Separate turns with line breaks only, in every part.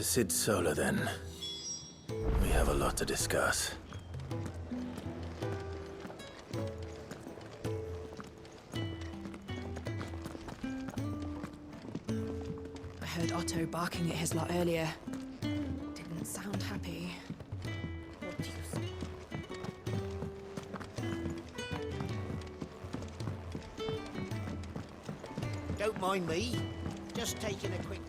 Sid Solar, then. We have a lot to discuss.
I heard Otto barking at his lot earlier. Didn't sound happy. What do you think?
Don't mind me. Just taking a quick...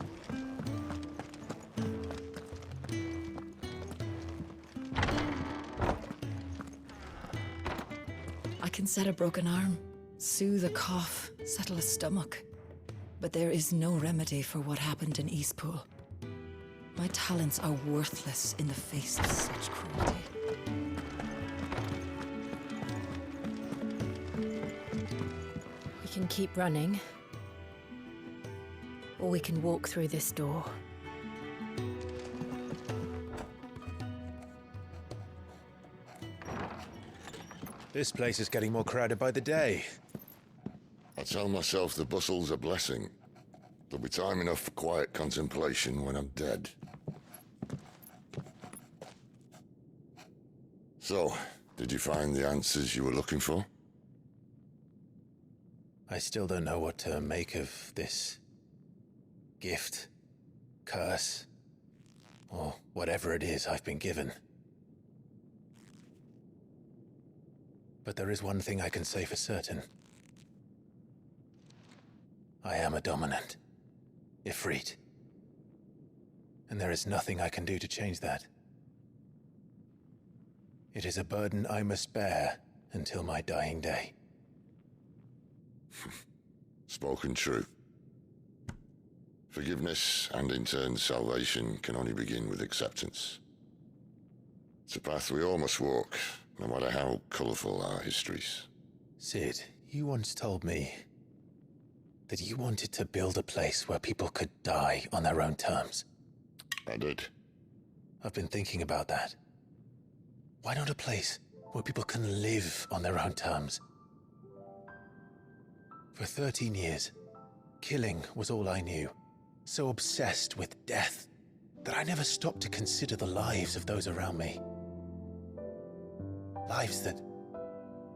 I can set a broken arm, soothe a cough, settle a stomach. But there is no remedy for what happened in Eastpool. My talents are worthless in the face of such cruelty. We can keep running, or we can walk through this door.
This place is getting more crowded by the day.
I tell myself the bustle's a blessing. There'll be time enough for quiet contemplation when I'm dead. So, did you find the answers you were looking for?
I still don't know what to make of this gift, curse, or whatever it is I've been given. But there is one thing I can say for certain. I am a dominant, Ifrit. And there is nothing I can do to change that. It is a burden I must bear until my dying day.
Spoken true. Forgiveness, and in turn salvation, can only begin with acceptance. It's a path we all must walk, no matter how colourful our histories.
Sid, you once told me that you wanted to build a place where people could die on their own terms.
I did.
I've been thinking about that. Why not a place where people can live on their own terms? For 13 years, killing was all I knew. So obsessed with death that I never stopped to consider the lives of those around me. Lives that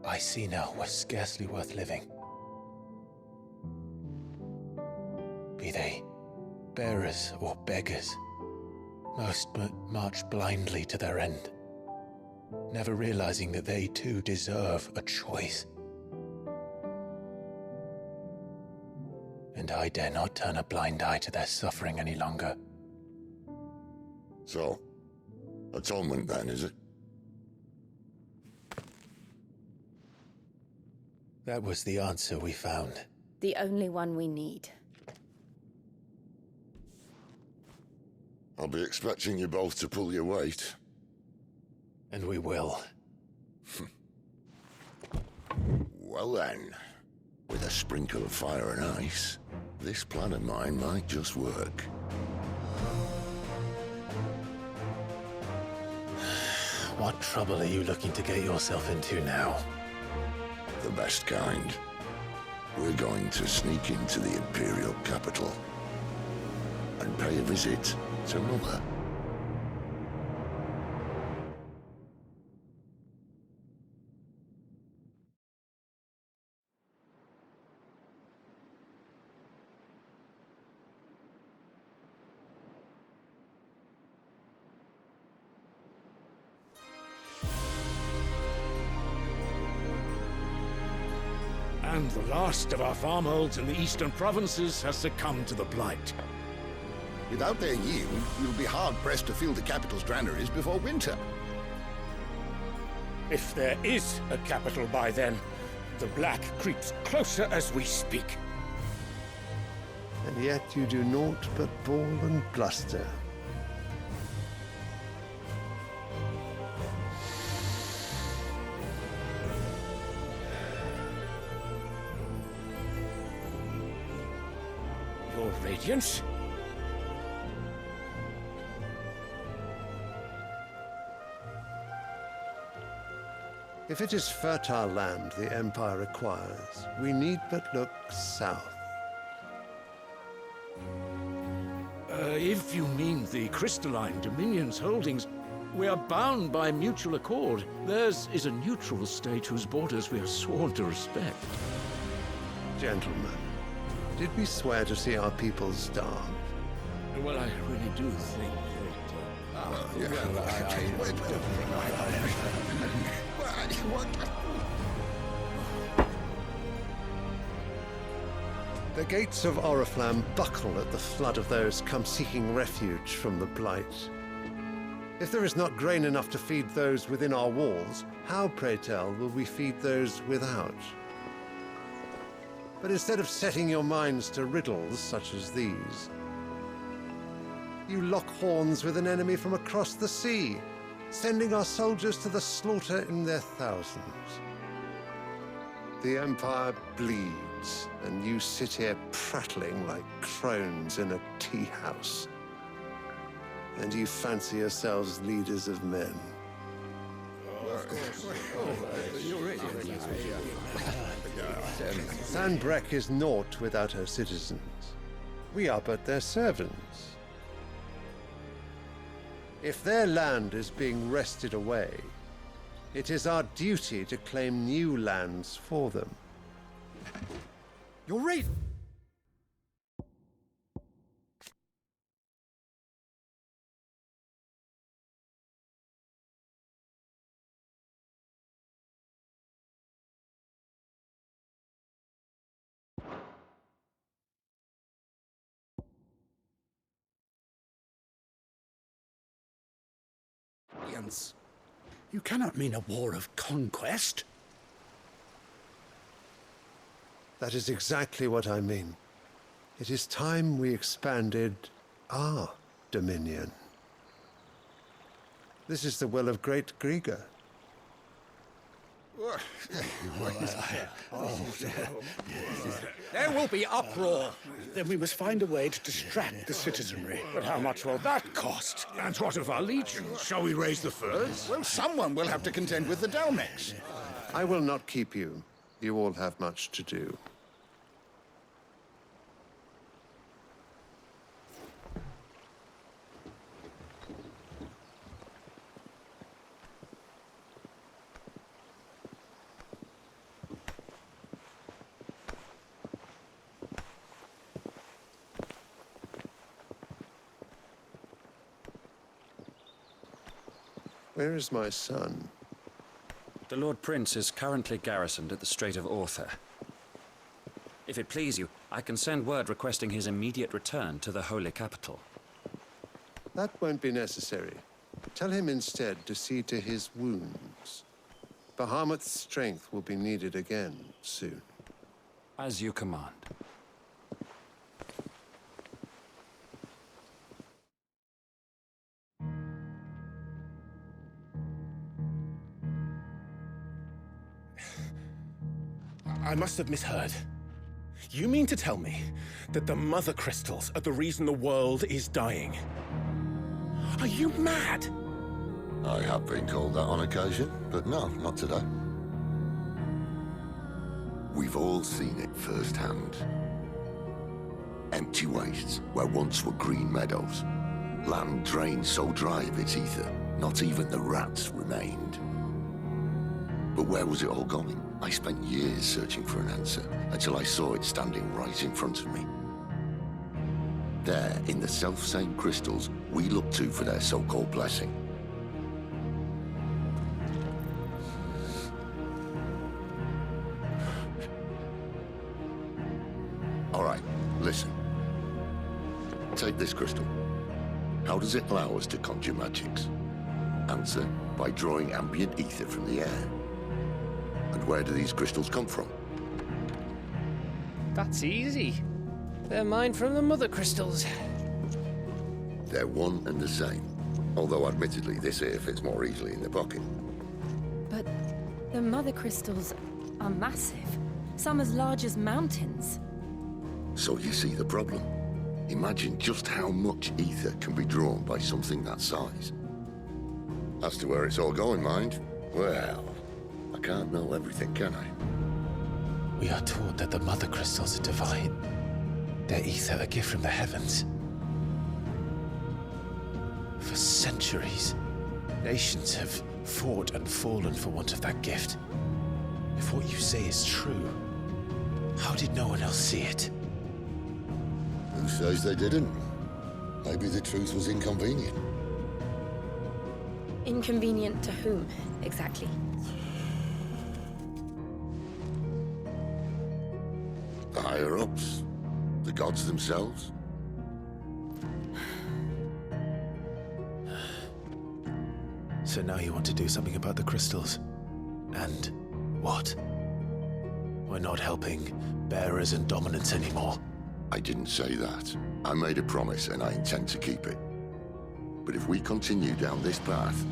I see now were scarcely worth living. Be they bearers or beggars, most march blindly to their end, never realizing that they too deserve a choice. And I dare not turn a blind eye to their suffering any longer.
So, atonement then, is it?
That was the answer we found.
The only one we need.
I'll be expecting you both to pull your weight.
And we will.
Well then, with a sprinkle of fire and ice, this plan of mine might just work.
What trouble are you looking to get yourself into now?
The best kind. We're going to sneak into the Imperial capital and pay a visit to Mother.
And the last of our farmholds in the eastern provinces has succumbed to the blight.
Without their yield, we'll be hard-pressed to fill the capital's granaries before winter.
If there is a capital by then, the black creeps closer as we speak.
And yet you do naught but bawl and bluster.
Your Radiance?
If it is fertile land the Empire requires, we need but look south.
If you mean the crystalline Dominion's holdings, we are bound by mutual accord. Theirs is a neutral state whose borders we are sworn to respect.
Gentlemen, did we swear to see our people starve?
Well, I really do think
The gates of Oriflamme buckle at the flood of those come seeking refuge from the Blight. If there is not grain enough to feed those within our walls, how, pray tell, will we feed those without? But instead of setting your minds to riddles such as these, you lock horns with an enemy from across the sea, sending our soldiers to the slaughter in their thousands. The Empire bleeds, and you sit here prattling like crones in a tea house. And you fancy yourselves leaders of men. Sanbreque is naught without her citizens. We are but their servants. If their land is being wrested away, it is our duty to claim new lands for them.
You're right!
you cannot mean a war of conquest.
That is exactly what I mean. It is time we expanded our dominion. This is the will of great Grieger.
There will be uproar. Then we must find a way to distract the citizenry. But how much will that cost? And what of our legions? Shall we raise the furs?
Well, someone will have to contend with the Dalmex.
I will not keep you. You all have much to do. Where is my son?
The Lord Prince is currently garrisoned at the Strait of Orther. If it please you, I can send word requesting his immediate return to the Holy Capital.
That won't be necessary. Tell him instead to see to his wounds. Bahamut's strength will be needed again soon.
As you command.
I must have misheard. You mean to tell me that the Mother Crystals are the reason the world is dying? Are you mad?
I have been called that on occasion, but no, not today. We've all seen it firsthand. Empty wastes where once were green meadows. Land drained so dry of its ether, not even the rats remained. But where was it all going? I spent years searching for an answer, until I saw it standing right in front of me. There, in the self-same crystals we look to for their so-called blessing. All right, listen. Take this crystal. How does it allow us to conjure magics? Answer, by drawing ambient ether from the air. And where do these crystals come from?
That's easy. They're mined from the Mother Crystals.
They're one and the same. Although admittedly this here fits more easily in the pocket.
But the Mother Crystals are massive. Some as large as mountains.
So you see the problem. Imagine just how much ether can be drawn by something that size. As to where it's all going, mind, well, I can't know everything, can I?
We are taught that the Mother Crystals are divine. Their ether a gift from the heavens. centuries. Nations have fought and fallen for want of that gift. If what you say is true, how did no one else see it?
Who says they didn't? Maybe the truth was inconvenient.
Inconvenient to whom, exactly?
The higher-ups? The gods themselves?
So now you want to do something about the crystals. And what? We're not helping bearers and dominants anymore.
I didn't say that. I made a promise and I intend to keep it. But if we continue down this path,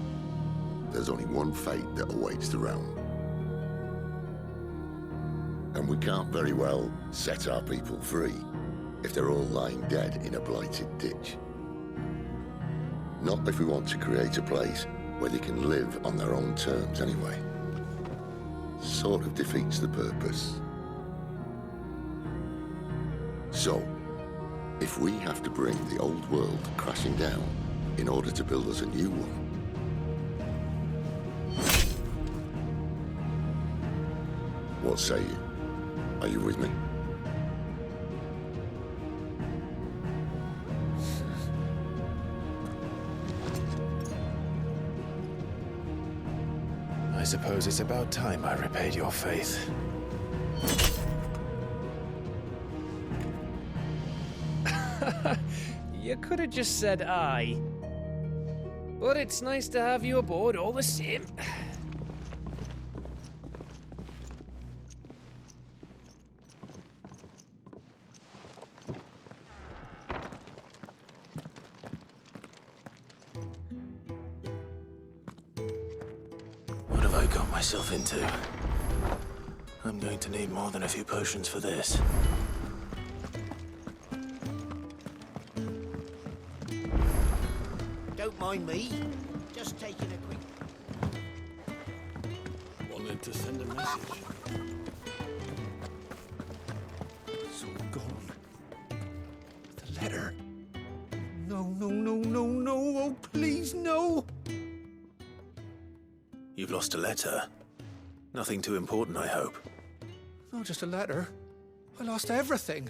there's only one fate that awaits the realm. And we can't very well set our people free if they're all lying dead in a blighted ditch. Not if we want to create a place where they can live on their own terms anyway. Sort of defeats the purpose. So, if we have to bring the old world crashing down in order to build us a new one, what say you? Are you with me?
I suppose it's about time I repaid your faith.
You could have just said aye. But it's nice to have you aboard all the same.
What have I got myself into? I'm going to need more than a few potions for this.
Don't mind me. Just taking a quick...
Wanted to send a message.
It's all gone. The letter. No, no, no, no, no. Oh, please, no.
You've lost a letter. Nothing too important, I hope.
Not just a letter. I lost everything.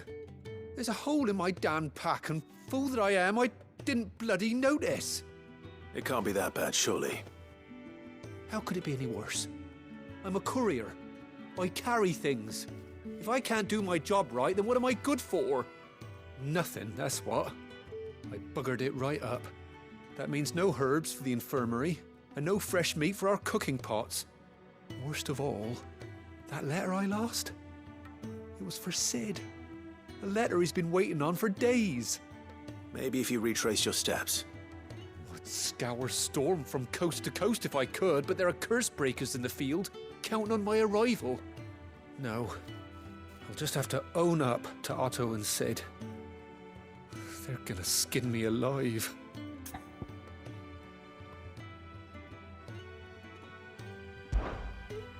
There's a hole in my damn pack, and fool that I am, I didn't bloody notice.
It can't be that bad, surely.
How could it be any worse? I'm a courier. I carry things. If I can't do my job right, then what am I good for? Nothing, that's what. I buggered it right up. That means no herbs for the infirmary, and no fresh meat for our cooking pots. Worst of all, that letter I lost? It was for Sid. A letter he's been waiting on for days.
Maybe if you retrace your steps.
I'd scour Storm from coast to coast if I could, but there are curse breakers in the field, counting on my arrival. No, I'll just have to own up to Otto and Sid. They're gonna skin me alive.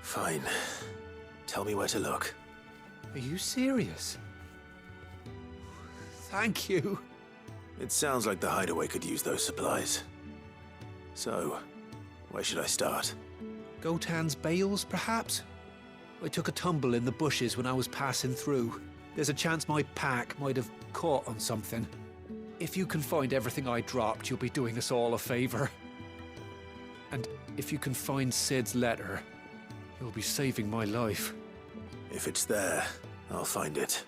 Fine. Tell me where to look.
Are you serious? Thank you.
It sounds like the hideaway could use those supplies. So, where should I start?
Gotan's bales, perhaps? I took a tumble in the bushes when I was passing through. There's a chance my pack might have caught on something. If you can find everything I dropped, you'll be doing us all a favor. And if you can find Sid's letter, you'll be saving my life.
If it's there, I'll find it.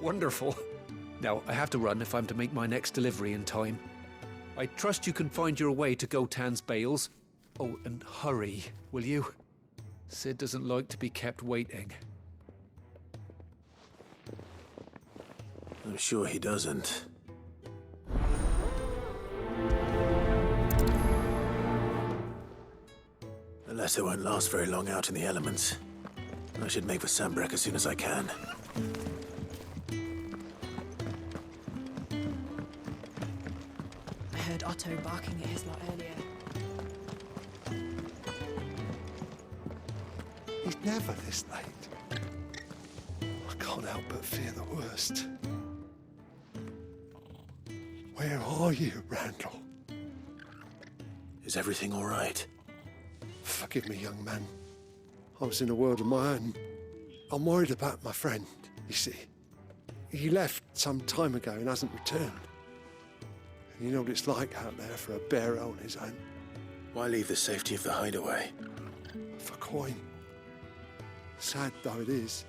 Wonderful. Now, I have to run if I'm to make my next delivery in time. I trust you can find your way to Gotan's bales. Oh, and hurry, will you? Sid doesn't like to be kept waiting.
I'm sure he doesn't. The letter won't last very long out in the elements. I should make for Sambrek as soon as I can.
I heard Otto barking at his lot earlier.
He's never this late. I can't help but fear the worst. Where are you, Randall?
Is everything all right?
Forgive me, young man. I was in a world of my own. I'm worried about my friend, you see. He left some time ago and hasn't returned. And you know what it's like out there for a bearer on his own.
Why leave the safety of the hideaway?
For coin. Sad though it is,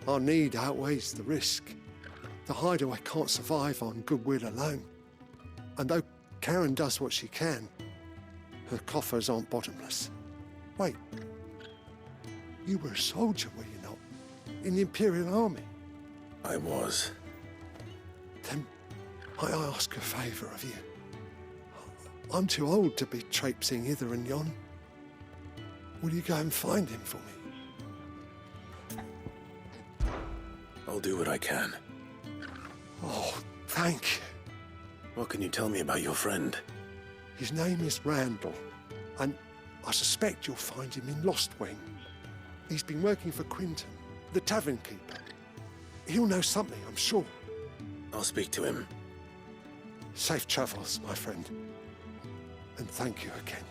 our need outweighs the risk. The hideaway can't survive on goodwill alone. And though Karen does what she can, her coffers aren't bottomless. Wait, you were a soldier, were you not? In the Imperial Army?
I was.
Then might I ask a favour of you? I'm too old to be traipsing hither and yon. Will you go and find him for me?
I'll do what I can.
Oh, thank you.
What can you tell me about your friend?
His name is Randall, and I suspect you'll find him in Lost Wing. He's been working for Quinton, the tavern keeper. He'll know something, I'm sure.
I'll speak to him.
Safe travels, my friend. And thank you again.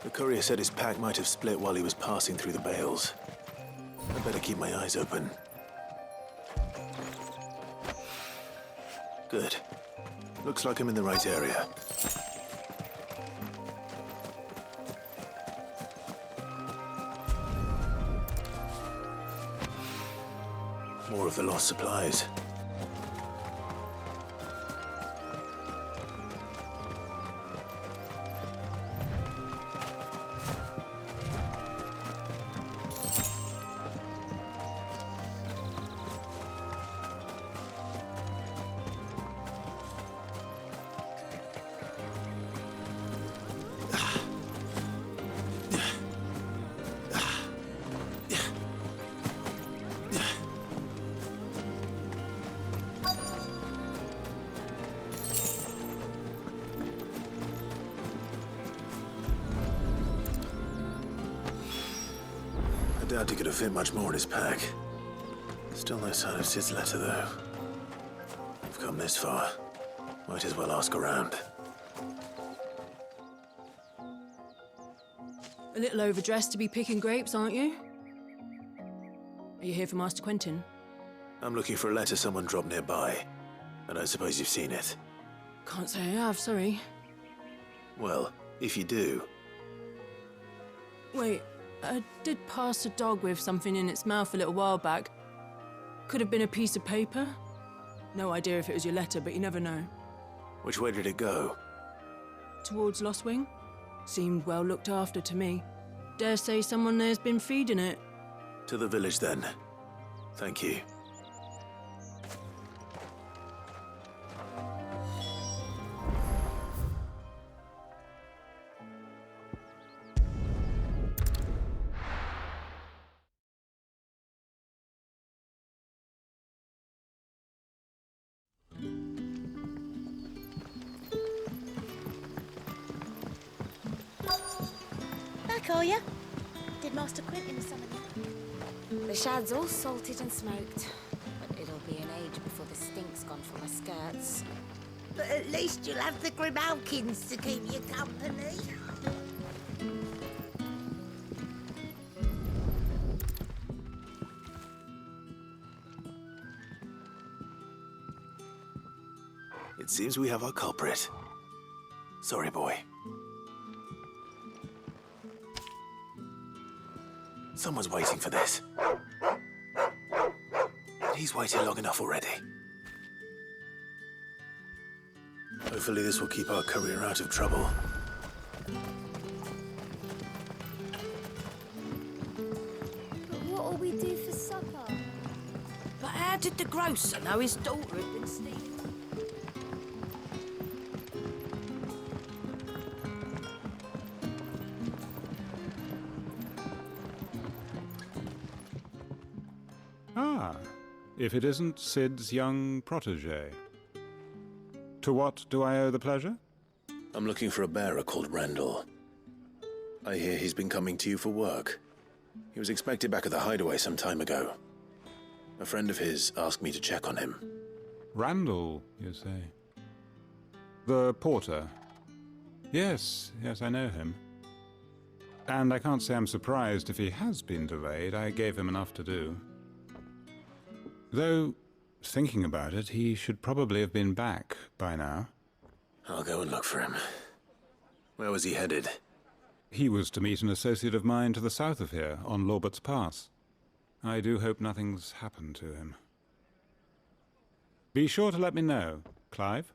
The courier said his pack might have split while he was passing through the bales. I'd better keep my eyes open. Good. Looks like I'm in the right area. More of the lost supplies. I doubt he could have fit much more in his pack. Still no sign of Sid's letter, though. We've come this far. Might as well ask around.
A little overdressed to be picking grapes, aren't you? Are you here for Master Quentin?
I'm looking for a letter someone dropped nearby. I don't suppose you've seen it.
Can't say I have, sorry.
Well, if you do...
Wait, I did pass a dog with something in its mouth a little while back. Could have been a piece of paper. No idea if it was your letter, but you never know.
Which way did it go?
Towards Lost Wing? Seemed well looked after to me. Dare say someone there's been feeding it.
To the village, then. Thank you.
Back, are ya? Did Master Quentin summon you?
The shad's all salted and smoked, but it'll be an age before the stink's gone from my skirts.
But at least you'll have the Grimalkins to keep you company.
It seems we have our culprit. Sorry, boy. Someone's waiting for this. He's waited long enough already. Hopefully this will keep our courier out of trouble.
How did the grocer know his daughter had been stealing?
Ah, if it isn't Sid's young protege. To what do I owe the pleasure?
I'm looking for a bearer called Randall. I hear he's been coming to you for work. He was expected back at the hideaway some time ago. A friend of his asked me to check on him.
Randall, you say? The porter? Yes, I know him. And I can't say I'm surprised if he has been delayed. I gave him enough to do. Though, thinking about it, he should probably have been back by now.
I'll go and look for him. Where was he headed?
He was to meet an associate of mine to the south of here, on Lorbert's Pass. I do hope nothing's happened to him. Be sure to let me know, Clive.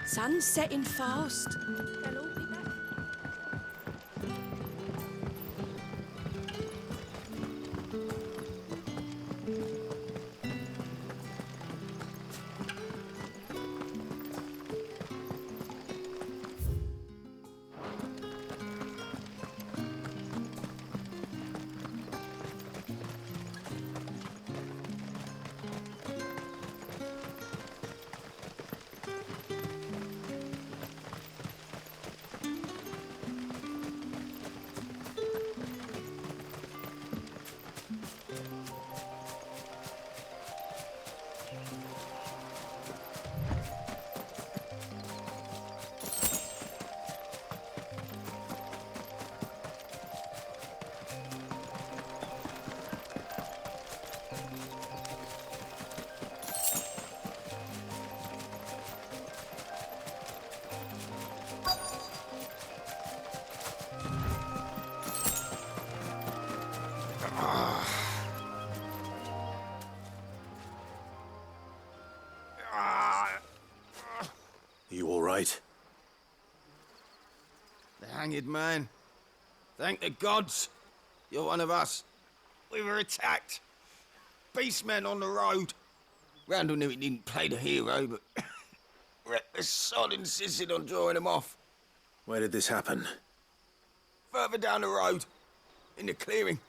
Sun's setting fast. They'll all be back.
You all right?
The hanged man. Thank the gods. You're one of us. We were attacked. Beastmen on the road. Randall knew he didn't play the hero, but reckless sod insisted on drawing him off.
Where did this happen?
Further down the road. In the clearing.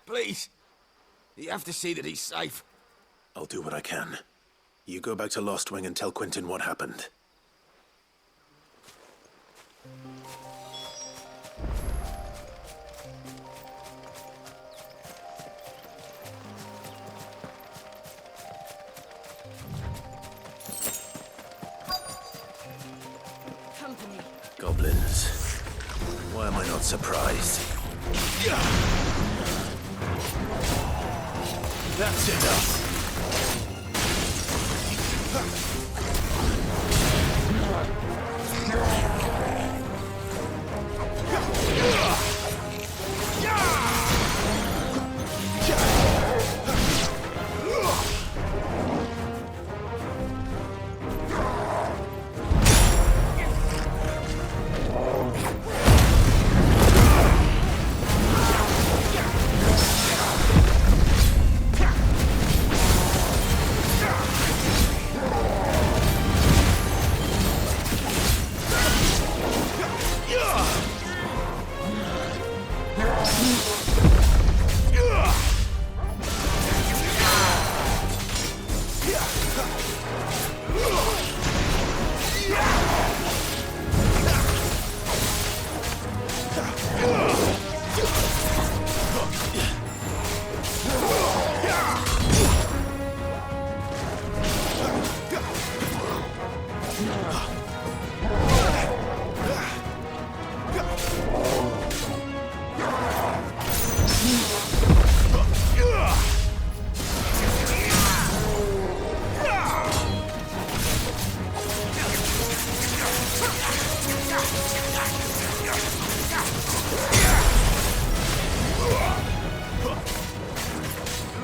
Please. You have to see that he's safe.
I'll do what I can. You go back to Lost Wing and tell Quentin what happened.
Company.
Goblins. Why am I not surprised? That's enough.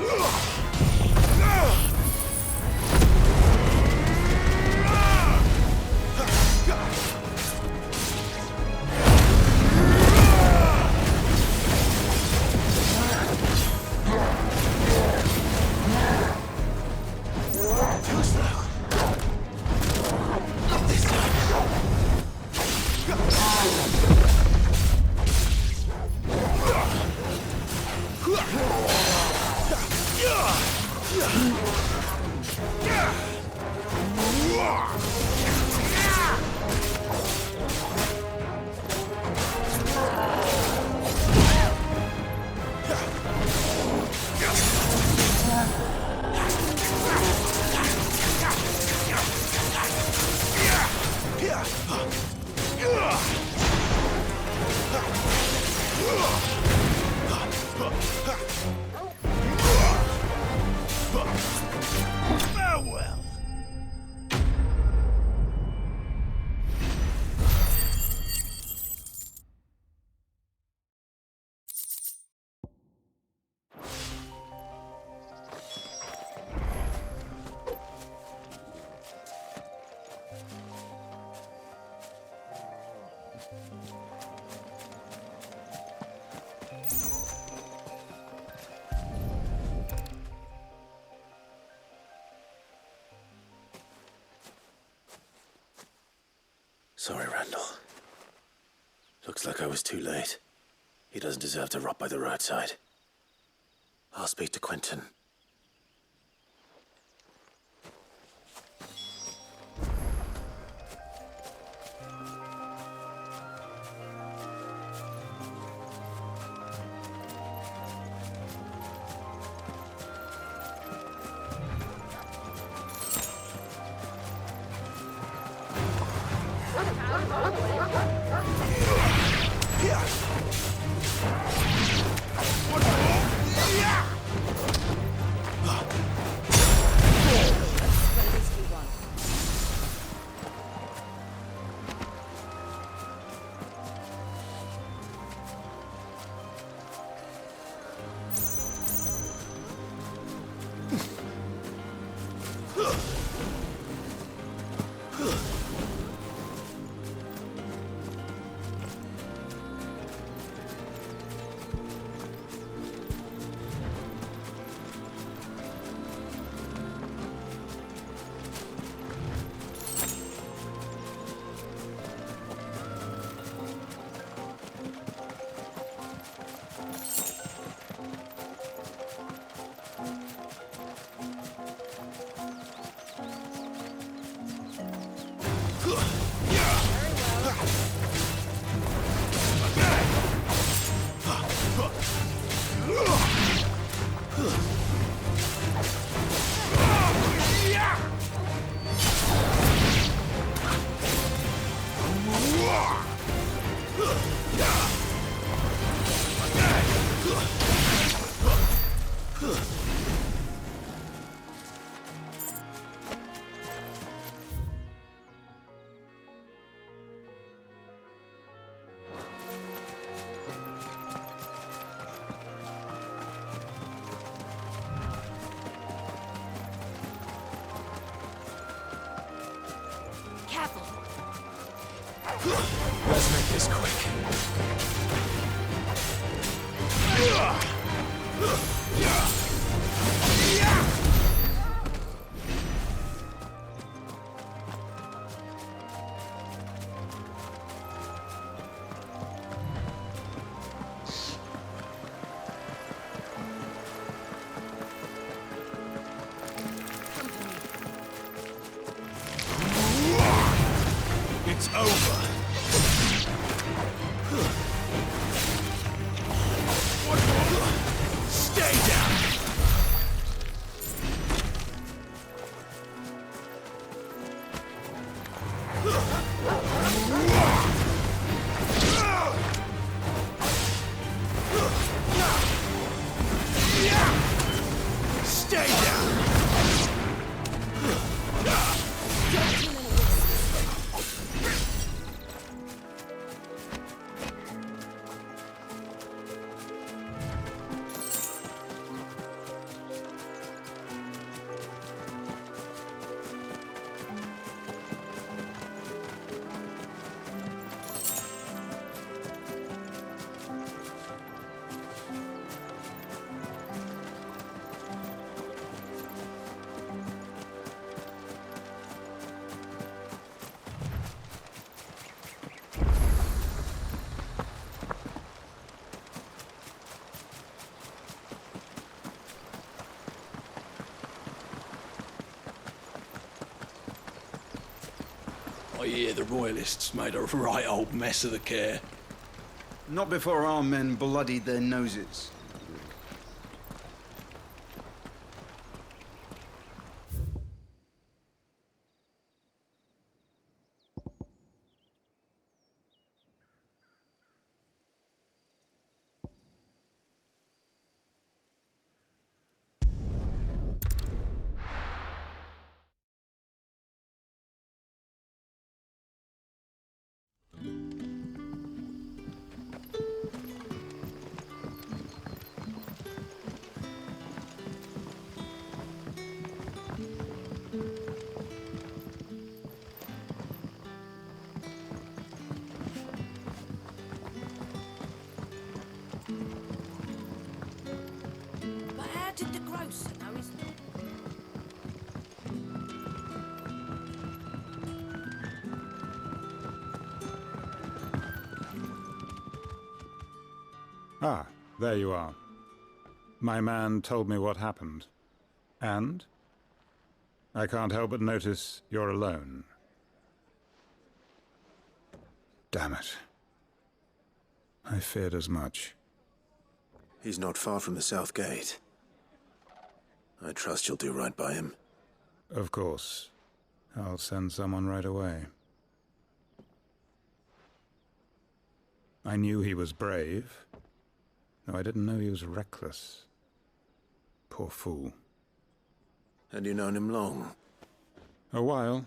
Farewell.
Sorry, Randall. Looks like I was too late. He doesn't deserve to rot by the roadside. I'll speak to Quentin.
Let's make this quick. It's over. Stay down. Stay down.
I hear the Royalists made a right old mess of the care.
Not before our men bloodied their noses.
But how did the grocer know his...
Ah, there you are. My man told me what happened. And? I can't help but notice you're alone. Damn it. I feared as much.
He's not far from the South Gate. I trust you'll do right by him.
Of course. I'll send someone right away. I knew he was brave, though I didn't know he was reckless. Poor fool.
Had you known him long?
A while.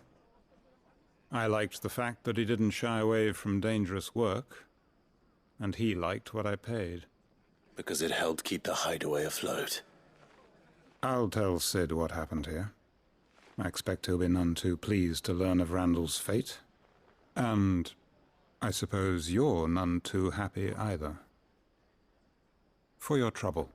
I liked the fact that he didn't shy away from dangerous work, and he liked what I paid.
Because it helped keep the hideaway afloat.
I'll tell Sid what happened here. I expect he'll be none too pleased to learn of Randall's fate. And I suppose you're none too happy either. For your trouble.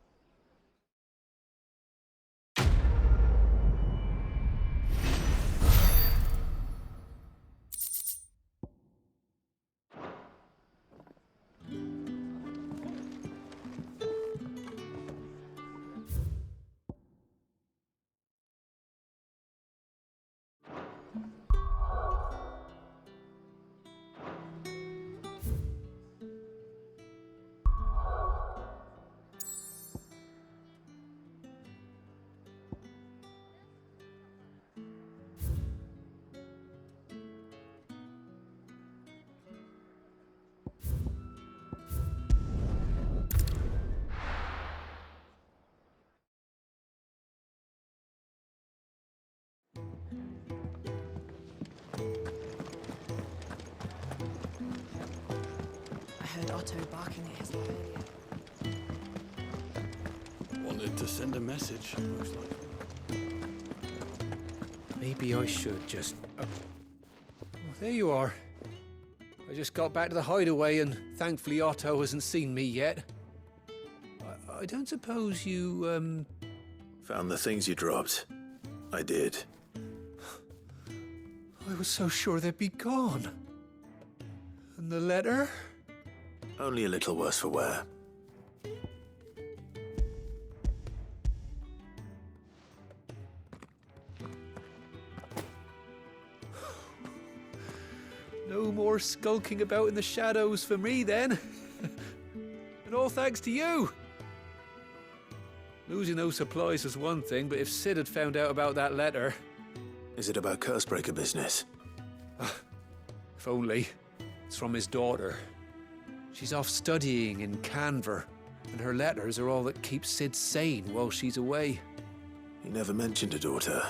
I heard Otto barking at his lab earlier.
Wanted to send a message, looks like.
Maybe I should just... Oh, there you are. I just got back to the hideaway and thankfully Otto hasn't seen me yet. I don't suppose you,
Found the things you dropped. I did.
I was so sure they'd be gone. And the letter?
Only a little worse for wear.
No more skulking about in the shadows for me, then. And all thanks to you. Losing those supplies was one thing, but if Sid had found out about that letter...
Is it about Cursebreaker business?
If only. It's from his daughter. She's off studying in Canver, and her letters are all that keeps Sid sane while she's away.
He never mentioned a daughter.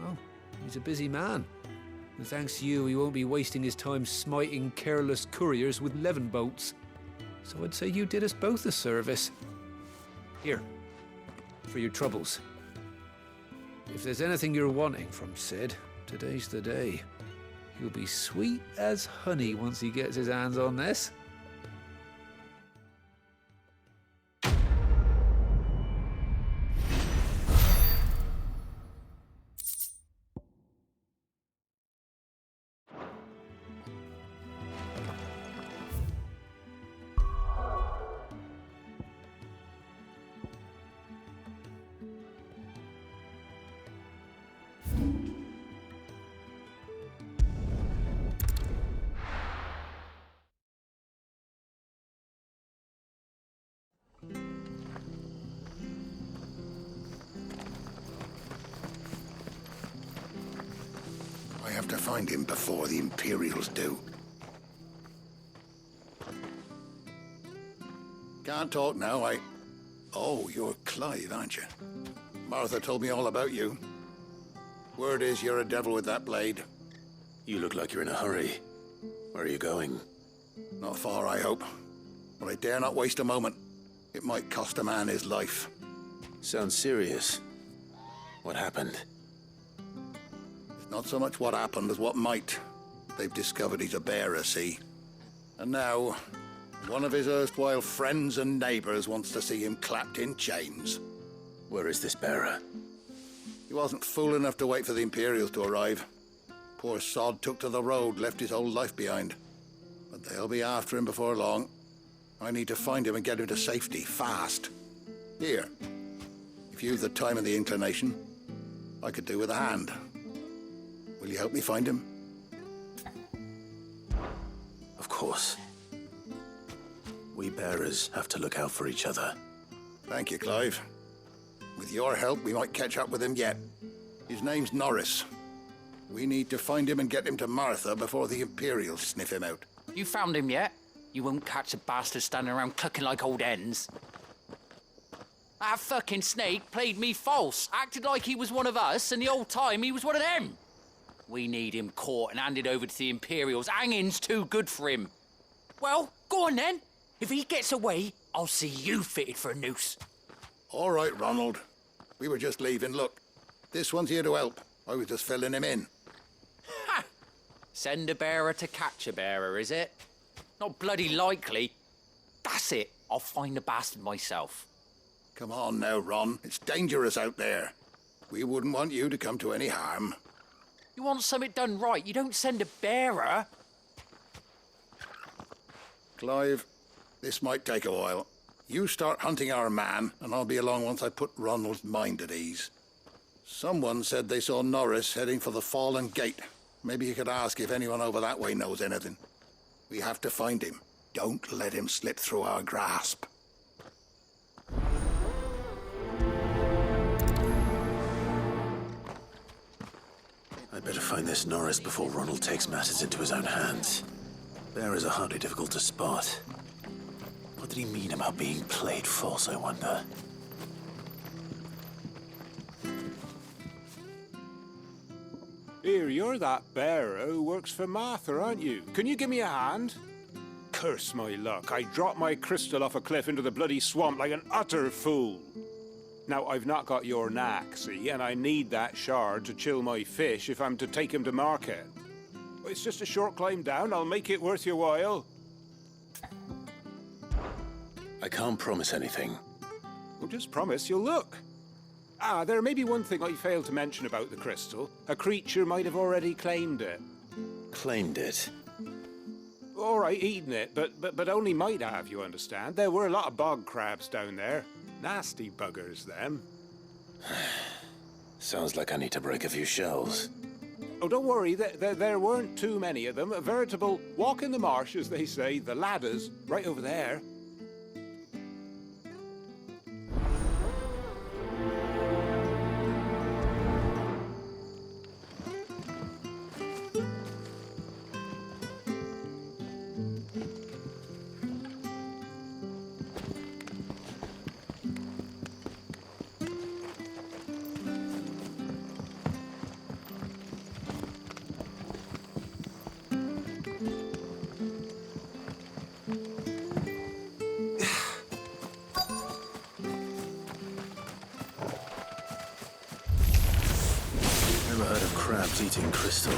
Oh, he's a busy man. And thanks to you, he won't be wasting his time smiting careless couriers with levin bolts. So I'd say you did us both a service. Here, for your troubles. If there's anything you're wanting from Sid, today's the day. He'll be sweet as honey once he gets his hands on this.
have to find him before the Imperials do. Can't talk now, Oh, you're Clive, aren't you? Martha told me all about you. Word is you're a devil with that blade.
You look like you're in a hurry. Where are you going?
Not far, I hope. But I dare not waste a moment. It might cost a man his life.
Sounds serious. What happened?
It's not so much what happened as what might. They've discovered he's a bearer, see? And now, one of his erstwhile friends and neighbors wants to see him clapped in chains.
Where is this bearer?
He wasn't fool enough to wait for the Imperials to arrive. Poor sod took to the road, left his whole life behind. But they'll be after him before long. I need to find him and get him to safety, fast. Here, if you've the time and the inclination, I could do with a hand. Will you help me find him?
Of course. We bearers have to look out for each other.
Thank you, Clive. With your help, we might catch up with him yet. His name's Norris. We need to find him and get him to Martha before the Imperials sniff him out.
You found him yet? You won't catch a bastard standing around clucking like old hens. That fucking snake played me false, acted like he was one of us, and the whole time he was one of them. We need him caught and handed over to the Imperials. Hanging's too good for him. Well, go on then. If he gets away, I'll see you fitted for a noose.
All right, Ronald. We were just leaving. Look, this one's here to help. I was just filling him in.
Ha! Send a bearer to catch a bearer, is it? Not bloody likely. That's it. I'll find the bastard myself.
Come on now, Ron. It's dangerous out there. We wouldn't want you to come to any harm.
You want something done right, you don't send a bearer.
Clive, this might take a while. You start hunting our man, and I'll be along once I put Ronald's mind at ease. Someone said they saw Norris heading for the Fallen Gate. Maybe you could ask if anyone over that way knows anything. We have to find him. Don't let him slip through our grasp.
I'd better find this Norris before Ronald takes matters into his own hands. Bearers are hardly difficult to spot. What did he mean about being played false, I wonder?
Here, you're that bearer who works for Martha, aren't you? Can you give me a hand? Curse my luck. I dropped my crystal off a cliff into the bloody swamp like an utter fool. Now, I've not got your knack, see, and I need that shard to chill my fish if I'm to take him to market. It's just a short climb down. I'll make it worth your while.
I can't promise anything.
Well, just promise you'll look. Ah, there may be one thing I failed to mention about the crystal. A creature might have already claimed it.
Claimed it?
All right, eaten it, but only might have, you understand. There were a lot of bog crabs down there. Nasty buggers, them.
Sounds like I need to break a few shells.
Oh, don't worry, there weren't too many of them. A veritable walk in the marsh, as they say, the ladders, right over there.
Crabs eating crystal.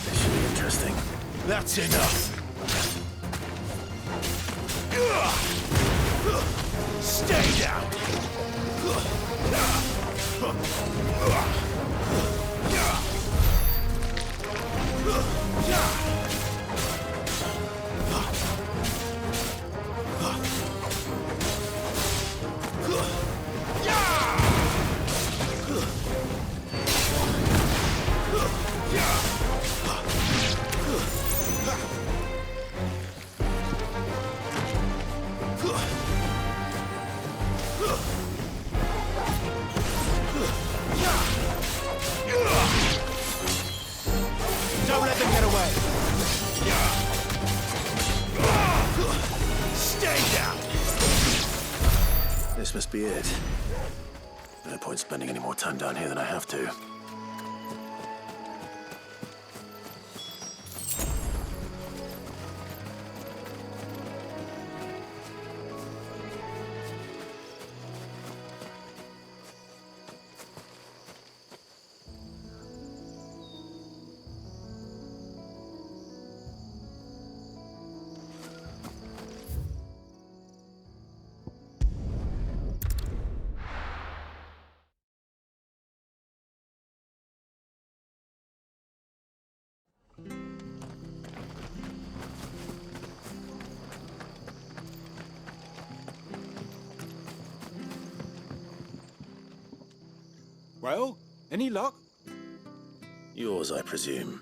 This should be interesting.
That's enough! Stay down!
this must be it. No point spending any more time down here than I have to.
Well, any luck?
Yours, I presume.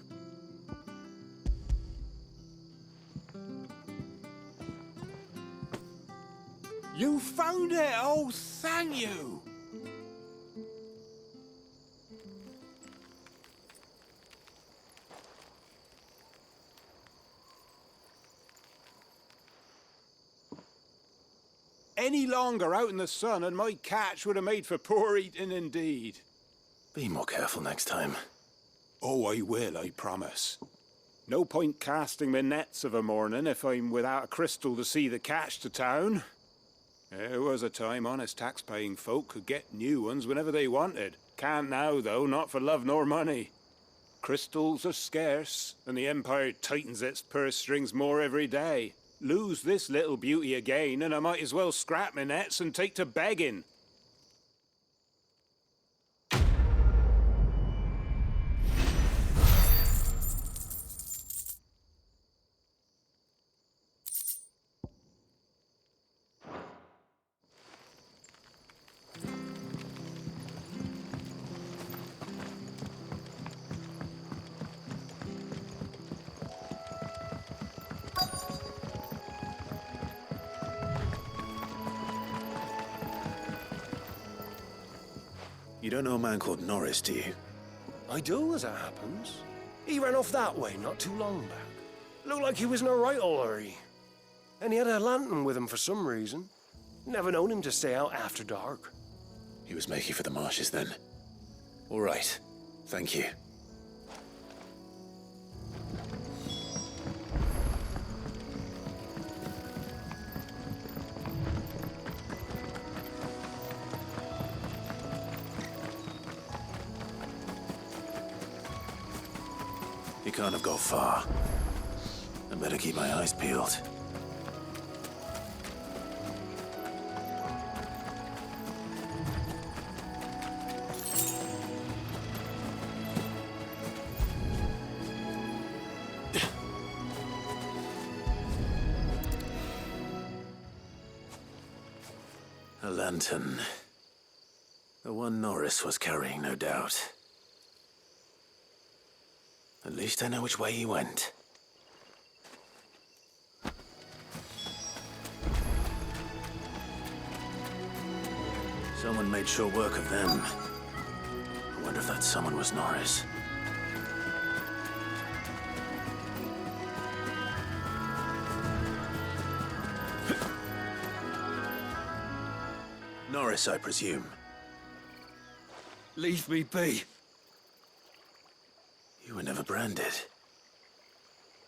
You found it! Oh, thank you! Any longer out in the sun and my catch would have made for poor eating indeed.
Be more careful next time.
Oh, I will, I promise. No point casting my nets of a morning if I'm without a crystal to see the catch to town. There was a time honest tax-paying folk could get new ones whenever they wanted. Can't now, though, not for love nor money. Crystals are scarce, and the Empire tightens its purse strings more every day. Lose this little beauty again, and I might as well scrap my nets and take to begging.
You don't know a man called Norris, do you?
I do, as it happens. He ran off that way not too long back. Looked like he was in a right hurry. And he had a lantern with him for some reason. Never known him to stay out after dark.
He was making for the marshes then. All right. Thank you. He can't have got far. I better keep my eyes peeled. A lantern. The one Norris was carrying, no doubt. At least I know which way he went. Someone made short work of them. I wonder if that someone was Norris. Norris, I presume.
Leave me be.
You were never branded.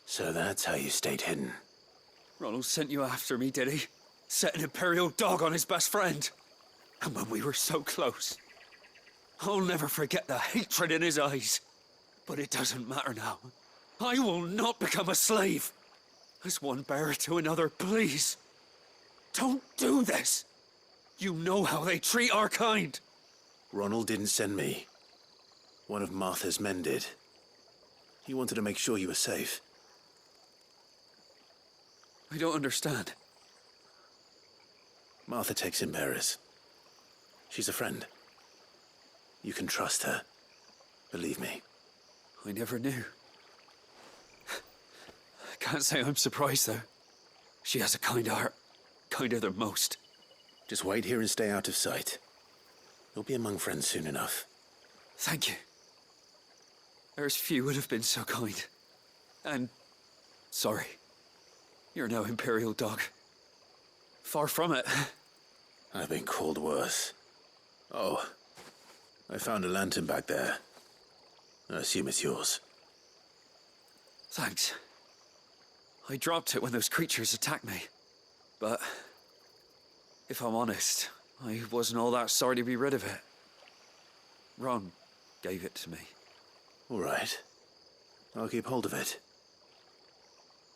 So that's how you stayed hidden.
Ronald sent you after me, did he? Set an Imperial dog on his best friend. And when we were so close. I'll never forget the hatred in his eyes. But it doesn't matter now. I will not become a slave. As one bearer to another, please. Don't do this. You know how they treat our kind.
Ronald didn't send me. One of Martha's men did. He wanted to make sure you were safe.
I don't understand.
Martha takes in bearers. She's a friend. You can trust her. Believe me.
I never knew. I can't say I'm surprised, though. She has a kind heart. Kinder than most.
Just wait here and stay out of sight. You'll be among friends soon enough.
Thank you. There's few would have been so kind. And sorry. You're no Imperial dog. Far from it.
I've been called worse. Oh, I found a lantern back there. I assume it's yours.
Thanks. I dropped it when those creatures attacked me. But if I'm honest, I wasn't all that sorry to be rid of it. Ron gave it to me.
All right. I'll keep hold of it.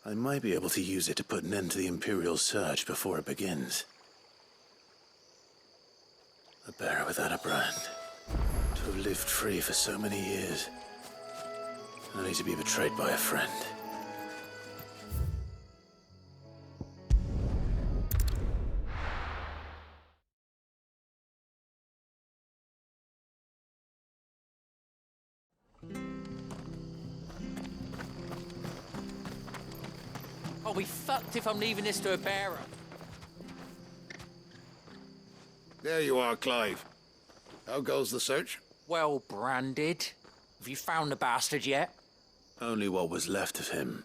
I might be able to use it to put an end to the Imperial surge before it begins. A bearer without a brand. To have lived free for so many years. Only to be betrayed by a friend.
I'll be fucked if I'm leaving this to a bearer.
There you are, Clive. How goes the search?
Well branded. Have you found the bastard yet?
Only what was left of him.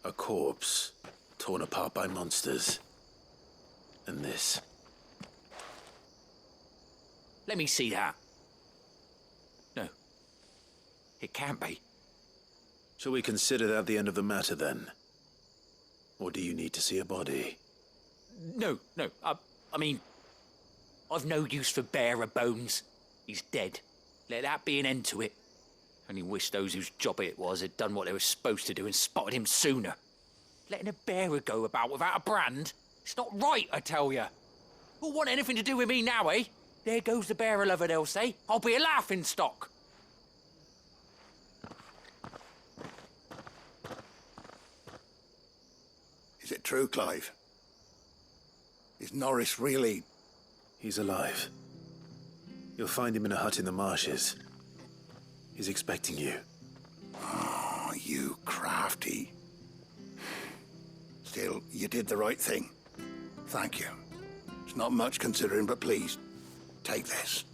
A corpse, torn apart by monsters. And this.
Let me see that. No. It can't be.
Shall we consider that the end of the matter, then? Or do you need to see a body?
No. I mean, I've no use for bearer bones. He's dead. Let that be an end to it. Only wish those whose job it was had done what they were supposed to do and spotted him sooner. Letting a bearer go about without a brand? It's not right, I tell you. Who'll want anything to do with me now, eh? There goes the bearer lover, they'll say. I'll be a laughingstock.
Is it true, Clive? Is Norris really...
He's alive. You'll find him in a hut in the marshes. He's expecting you.
Oh, you crafty. Still, you did the right thing. Thank you. It's not much considering, but please, take this.